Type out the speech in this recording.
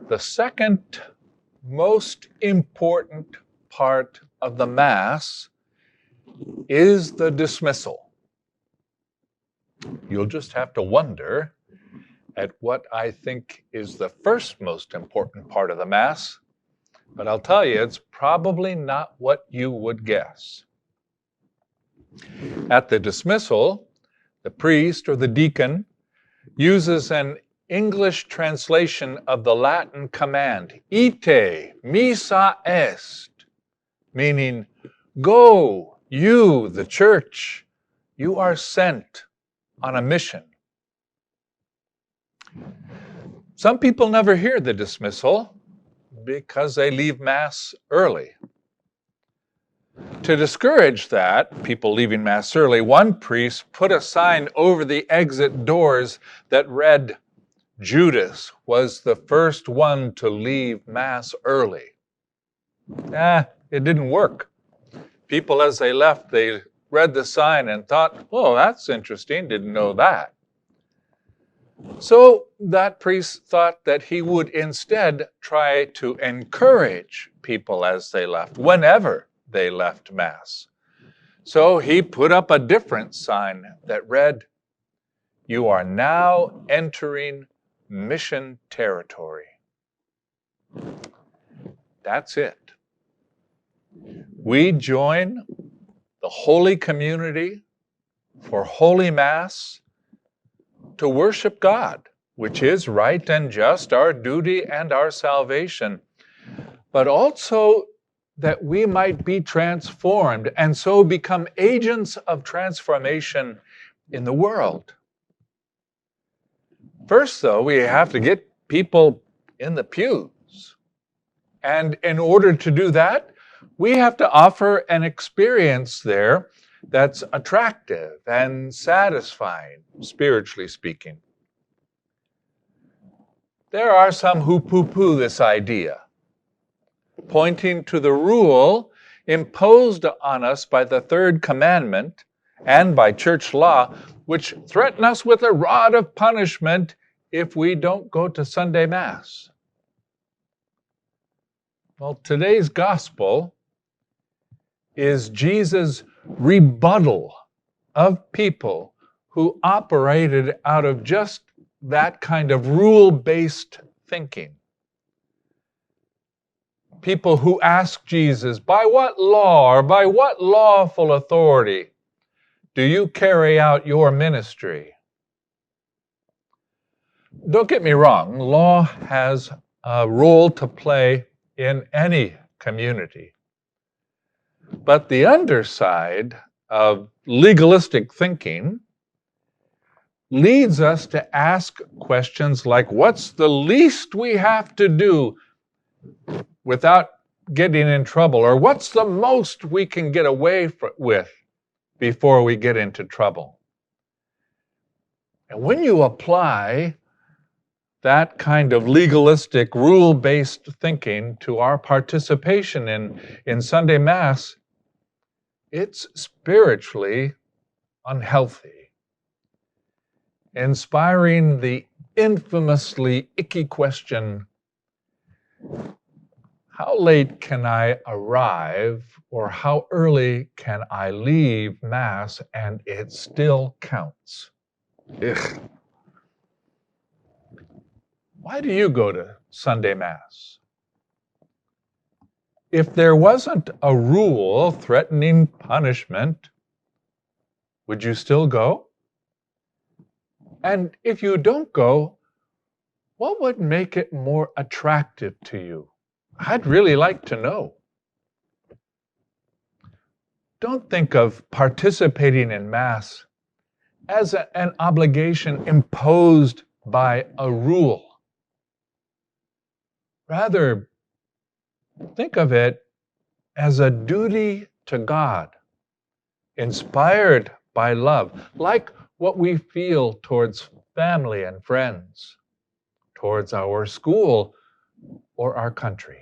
The second most important part of the Mass is the dismissal. You'll just have to wonder at what I think is the first most important part of the Mass, but I'll tell you, it's probably not what you would guess. At the dismissal, the priest or the deacon uses an English translation of the Latin command, ite, missa est, meaning, go, you, the church, you are sent on a mission. Some people never hear the dismissal because they leave Mass early. To discourage that, people leaving Mass early, one priest put a sign over the exit doors that read, Judas was the first one to leave Mass early. It didn't work. People, as they left, they read the sign and thought, oh, that's interesting, didn't know that. So that priest thought that he would instead try to encourage people as they left, whenever they left Mass. So he put up a different sign that read, you are now entering mission territory. That's it. We join the holy community for Holy Mass to worship God, which is right and just, our duty and our salvation, but also that we might be transformed and so become agents of transformation in the world. First, though, we have to get people in the pews. And in order to do that, we have to offer an experience there that's attractive and satisfying, spiritually speaking. There are some who poo-poo this idea, pointing to the rule imposed on us by the third commandment and by church law, which threaten us with a rod of punishment if we don't go to Sunday Mass. Well, today's gospel is Jesus' rebuttal of people who operated out of just that kind of rule-based thinking. People who ask Jesus, by what law or by what lawful authority do you carry out your ministry? Don't get me wrong, law has a role to play in any community. But the underside of legalistic thinking leads us to ask questions like, what's the least we have to do without getting in trouble? Or what's the most we can get away with before we get into trouble? And when you apply that kind of legalistic, rule-based thinking to our participation in Sunday Mass, it's spiritually unhealthy, inspiring the infamously icky question, how late can I arrive or how early can I leave Mass and it still counts? Ugh. Why do you go to Sunday Mass? If there wasn't a rule threatening punishment, would you still go? And if you don't go, what would make it more attractive to you? I'd really like to know. Don't think of participating in Mass as an obligation imposed by a rule. Rather, think of it as a duty to God, inspired by love, like what we feel towards family and friends, towards our school or our country.